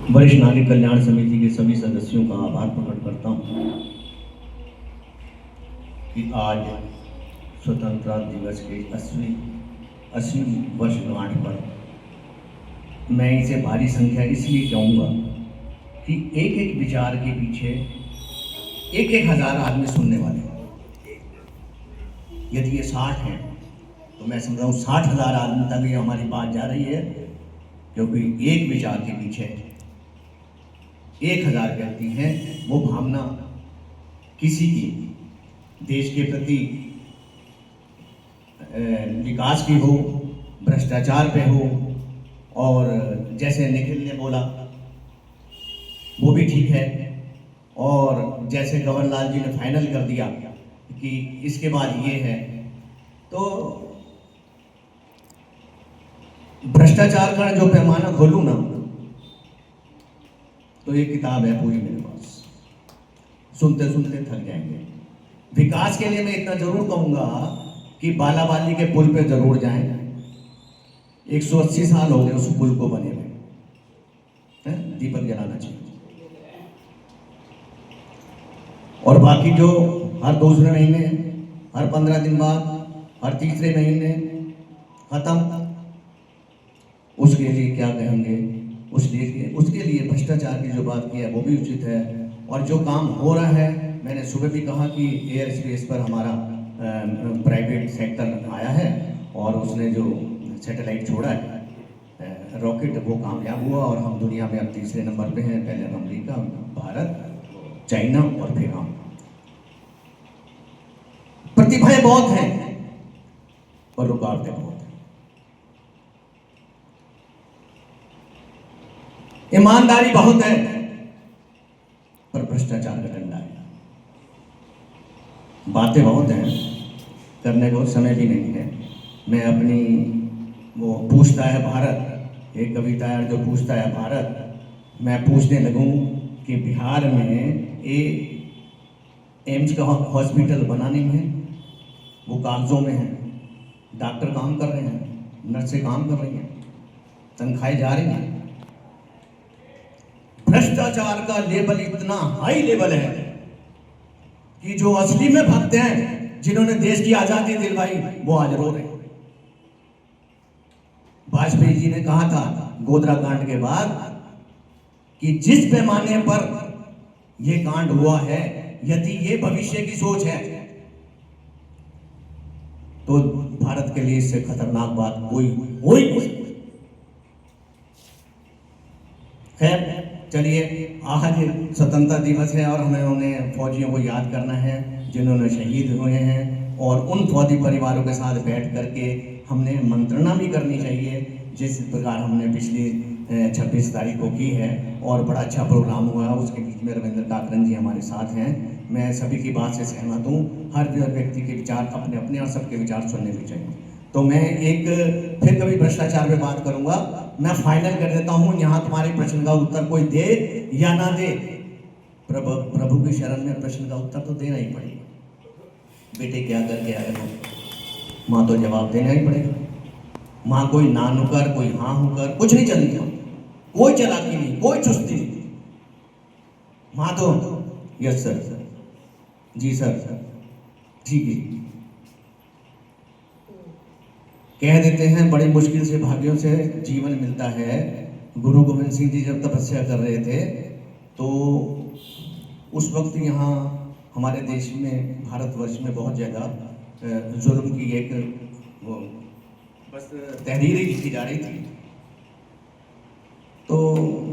वरिष्ठ नागरिक कल्याण समिति के सभी सदस्यों का आभार प्रकट करता हूँ कि आज स्वतंत्रता दिवस के 80 वर्षगांठ पर मैं इसे भारी संख्या इसलिए कहूँगा कि एक एक विचार के पीछे एक हजार आदमी सुनने वाले हैं। यदि ये 60 हैं तो मैं समझ रहा हूँ 60,000 आदमी तक ये हमारी बात जा रही है, क्योंकि एक विचार के पीछे 1000 व्यक्ति हैं। वो भावना किसी की देश के प्रति विकास की हो, भ्रष्टाचार पे हो, और जैसे निखिल ने बोला वो भी ठीक है, और जैसे गवर्नर लाल जी ने फाइनल कर दिया कि इसके बाद ये है, तो भ्रष्टाचार का जो पैमाना खोलूं ना, तो ये किताब है पूरी मेरे पास, सुनते सुनते थक जाएंगे। विकास के लिए मैं इतना जरूर कहूंगा कि बालाबाली के पुल पे जरूर जाएं। 180 साल हो गए उस पुल को बने हुए, दीपक जलाना चाहिए। और बाकी जो हर दूसरे महीने, हर 15 दिन बाद, हर तीसरे महीने खत्म, उसके लिए क्या कहेंगे? उसके लिए भ्रष्टाचार की जो बात की है वो भी उचित है। और जो काम हो रहा है, मैंने सुबह भी कहा कि एयर स्पेस पर हमारा प्राइवेट सेक्टर आया है और उसने जो सैटेलाइट छोड़ा है रॉकेट, वो कामयाब हुआ और हम दुनिया में अब तीसरे नंबर पे हैं। पहले अमेरिका, भारत, चाइना और फिर हम। प्रतिभाएं बहुत हैं और रुकावटें बहुत हैं। ईमानदारी बहुत है पर भ्रष्टाचार का डंडा है। बातें बहुत हैं, करने को समय भी नहीं है। मैं अपनी वो पूछता है भारत, एक कविता है जो पूछता है भारत, मैं पूछने लगूं कि बिहार में एम्स का हॉस्पिटल बनाने में वो कागजों में है, डॉक्टर काम कर रहे हैं, नर्सें काम कर रही हैं, तनख्वाहें जा रही हैं। भ्रष्टाचार का लेवल इतना हाई लेवल है कि जो असली में भक्त हैं, जिन्होंने देश की आजादी दिलवाई, वो आज रो रहे हैं। वाजपेयी जी ने कहा था गोधरा कांड के बाद कि जिस पैमाने पर यह कांड हुआ है, यदि ये भविष्य की सोच है तो भारत के लिए इससे खतरनाक बात कोई हो ही नहीं सकती। खैर, चलिए, आज स्वतंत्रता दिवस है और हमें उन्हें फौजियों को याद करना है जिन्होंने शहीद हुए हैं, और उन फौजी परिवारों के साथ बैठ करके हमने मंत्रणा भी करनी चाहिए, जिस प्रकार हमने पिछली 26 तारीख को की है। और बड़ा अच्छा प्रोग्राम हुआ। उसके बीच में रविंद्र काकरन जी हमारे साथ हैं। मैं सभी की बात से सहमत हूँ। हर व्यक्ति के विचार अपने अपने और सबके विचार सुनने भी चाहिए। तो मैं एक फिर कभी भ्रष्टाचार पे बात करूंगा। मैं फाइनल कर देता हूं, यहाँ तुम्हारे प्रश्न का उत्तर कोई दे या ना दे, प्रभु की शरण में प्रश्न का उत्तर तो देना ही पड़ेगा। बेटे क्या करके आए हो, माँ तो जवाब देना ही पड़ेगा। माँ कोई ना नुकर, कोई हाँ हुकर कुछ नहीं चलती, कोई चालाकी नहीं, कोई चुस्ती नहीं। माँ तो यस सर, जी सर, ठीक है कह देते हैं। बड़ी मुश्किल से भाग्यों से जीवन मिलता है। गुरु गोविंद सिंह जी जब तपस्या कर रहे थे तो उस वक्त यहाँ हमारे देश में, भारतवर्ष में बहुत ज़्यादा जुल्म की एक वो बस तहरीरें लिखी जा रही थी। तो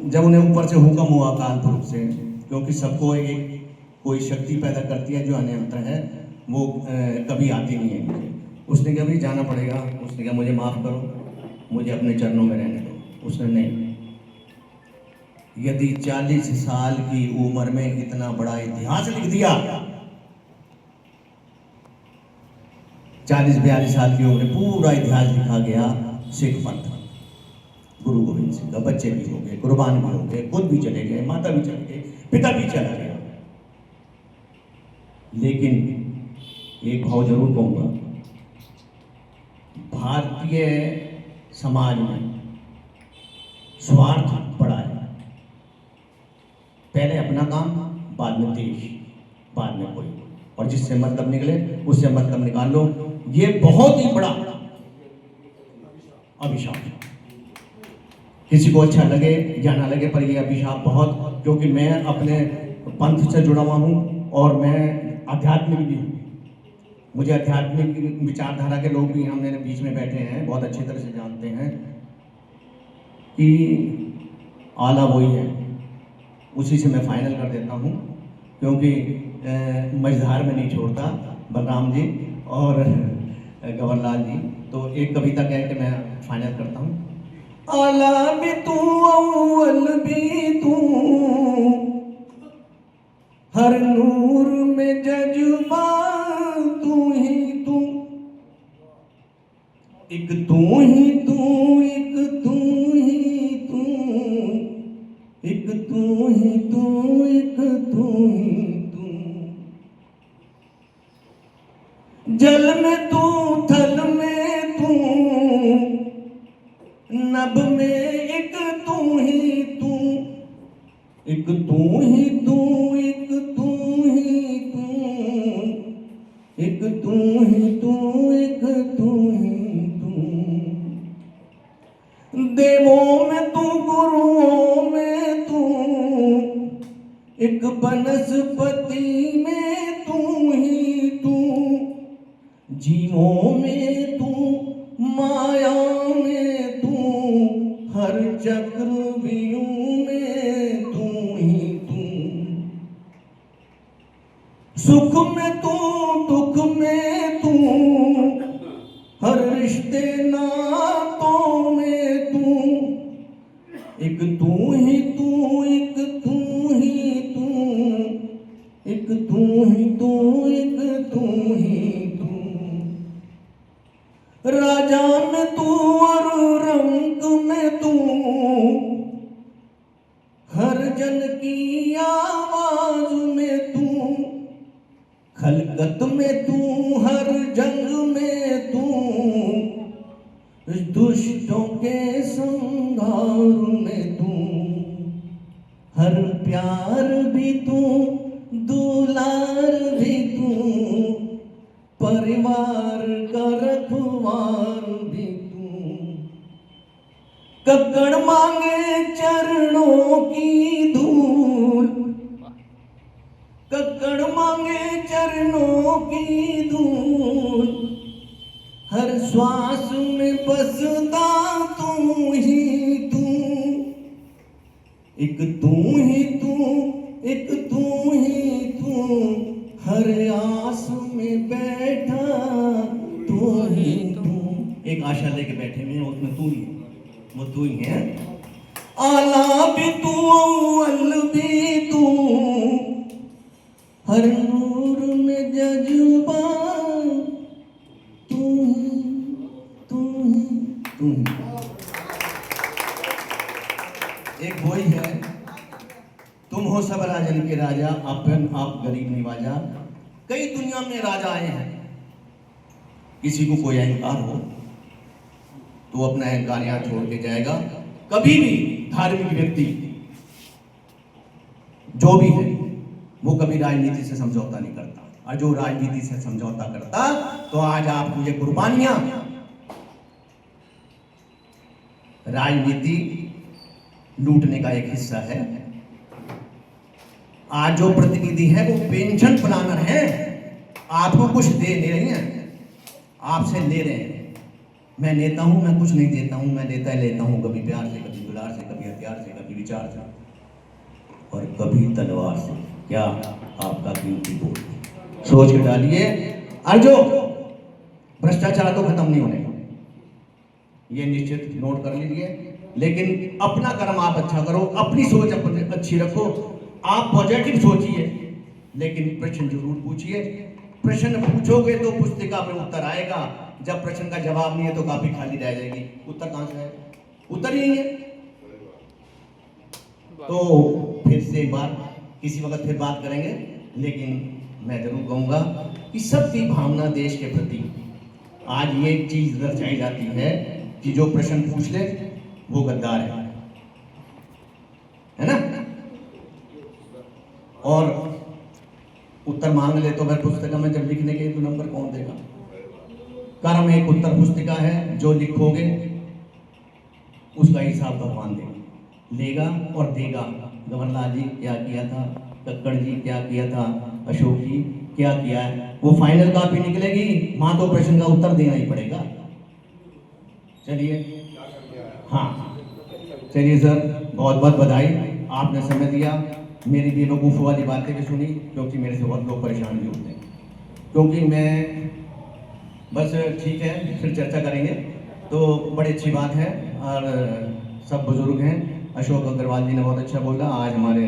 जब उन्हें ऊपर से हुक्म हुआ अकाल पुरख से, क्योंकि सबको एक कोई शक्ति पैदा करती है जो अनियंत्र है, वो कभी आती नहीं है। उसने कहा भाई जाना पड़ेगा। उसने कहा मुझे माफ़ करो, मुझे अपने चरणों में रहने दो। उसने नहीं, यदि 40 साल की उम्र में इतना बड़ा इतिहास लिख दिया, 40-42 साल की उम्र में पूरा इतिहास लिखा गया सिख पंथ। गुरु गोविंद सिंह का बच्चे भी हो गए, कुर्बान भी हो गए, खुद भी चले गए, माता भी चले गए, पिता भी चला गया। लेकिन एक भाव जरूर कहूंगा, भारतीय समाज में स्वार्थ बड़ा है। पहले अपना काम, बाद में देश, बाद में कोई, और जिससे मतलब निकले उससे मतलब निकाल लो। ये बहुत ही बड़ा अभिशाप है। किसी को अच्छा लगे या ना लगे, पर ये अभिशाप बहुत, क्योंकि मैं अपने पंथ से जुड़ा हुआ हूँ और मैं आध्यात्मिक भी हूँ। मुझे आध्यात्मिक विचारधारा के लोग भी हम मेरे बीच में बैठे हैं, बहुत अच्छी तरह से जानते हैं कि आला वही है, उसी से मैं फाइनल कर देता हूँ, क्योंकि मझधार में नहीं छोड़ता बलराम जी और गवर्नलाल जी। तो एक कविता कह के मैं फाइनल करता हूँ। आला भी तू अव्वल भी तू, हर नूर में जज्बा तू ही तू, एक तू ही तू, एक तू ही तू, एक तू ही तू, एक तू ही तू, जल में तू, थल में तू, नभ में एक तू ही तू, एक तू ही तू, एक तू ही तू, एक तू ही तू, एक तू ही तू, देवों में तू, गुरुओं में तू, एक वनस्पति में तू ही तू, जीवों में तू, माया में तू, हर चक्रव्यूह में तू ही तू, सुख में तू, दुख में तू, हर रिश्ते नातों में तू, एक तू ही तू, एक तू ही तू, एक तू ही तू, एक तू ही तू, राजा में तू और रंग में तू, हर जन की आवाज में तू, खलकत में तू, हर जंग में तू, दुष्टों के संहार में तू, हर प्यार भी तू, दुलार भी तू, परिवार का रखवार भी तू, कक्कड़ मांगे चरणों की धूल, कक्कड़ मांगे चरणों की धूल, हर श्वास में बसता तू ही तू, एक तू ही तू, एक तू ही तू, हर आस में बैठा तू ही तू। एक आशा लेके बैठे हुए हैं, उसमें तू ही, वो तू ही है। आला भी तू, अव्वल भी तू, हर नूर में जज्बा तू ही, तू ही, तू ही। एक वही है, तुम हो सब राजन के राजा, अपन आप गरीब निवाजा। कई दुनिया में राजा आए हैं, किसी को कोई अहंकार हो तो अपना अहंकार यहां छोड़ के जाएगा। कभी भी धार्मिक व्यक्ति जो भी है वो कभी राजनीति से समझौता नहीं करता, और जो राजनीति से समझौता करता तो आज आपको ये कुर्बानियां, राजनीति लूटने का एक हिस्सा है। आज जो प्रतिनिधि है वो पेंशन प्लानर है, आपको कुछ दे नहीं रही हैं, आपसे ले रहे हैं। मैं नेता हूं, मैं कुछ नहीं देता हूं, मैं देता लेता हूं, कभी प्यार से, कभी दुलार से, कभी हथियार से, कभी विचार से, और कभी तलवार से। क्या आपका कीमती वोट, सोच के डालिए। और जो भ्रष्टाचार तो खत्म नहीं होने का, ये निश्चित नोट कर लीजिए। लेकिन अपना कर्म आप अच्छा करो, अपनी सोच अपनी अच्छी रखो, आप पॉजिटिव सोचिए, लेकिन प्रश्न जरूर पूछिए। प्रश्न पूछोगे तो पुस्तिका में उत्तर आएगा, जब प्रश्न का जवाब नहीं है तो काफी खाली रह जाएगी। उत्तर कहां से आएगा? उत्तर ही नहीं है। तो फिर से एक बार किसी वक्त फिर बात करेंगे, लेकिन मैं जरूर कहूंगा कि सबकी भावना देश के प्रति आज ये चीज दर्शाई जाती है कि जो प्रश्न पूछ ले वो गद्दार है ना। और उत्तर मांग ले तो वह पुस्तक में जब लिखने के तो नंबर कौन देगा। कर्म एक उत्तर पुस्तिका है, जो लिखोगे उसका हिसाब भगवान लेगा और देगा। गवर्नर जी क्या किया था, कक्कड़ जी क्या किया था, अशोक जी क्या किया है, वो फाइनल कॉपी निकलेगी, वहां तो प्रश्न का उत्तर देना ही पड़ेगा। चलिए, हाँ चलिए सर, बहुत बहुत बधाई, आपने समय दिया, मेरी बेवकूफ़ वाली बातें भी सुनी, क्योंकि मेरे से बहुत लोग परेशान भी होते हैं। क्योंकि मैं बस ठीक है, फिर चर्चा करेंगे। तो बड़ी अच्छी बात है, और सब बुजुर्ग हैं। अशोक अग्रवाल जी ने बहुत अच्छा बोला। आज हमारे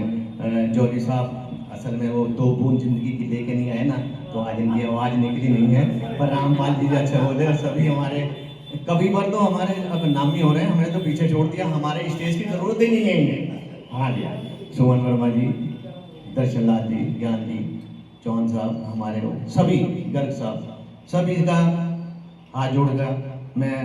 जौहरी साहब असल में वो दो बूंद जिंदगी की लेके नहीं आए ना, तो आज इनकी आवाज़ निकली नहीं है, पर रामपाल जी अच्छा बोले। और सभी हमारे कभी बार तो हमारे अब नामी हो रहे हैं, हमने तो पीछे छोड़ दिया, हमारे स्टेज की जरूरत ही नहीं है इन्हें। हाँ जी, सुमन वर्मा जी, दर्शन लाल जी, ज्ञान जी, चौहान साहब, हमारे लोग सभी, गर्ग साहब, सभी का हाथ जोड़कर मैं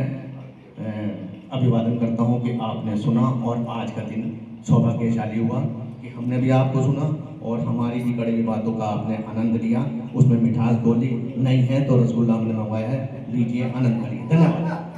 अभिवादन करता हूं कि आपने सुना, और आज का दिन सौभाग्यशाली हुआ कि हमने भी आपको सुना और हमारी भी कड़वी बातों का आपने आनंद लिया। उसमें मिठास बोली नहीं है तो रसगुल्ला हमने मंगवाया है, लीजिए, आनंद करिए। धन्यवाद।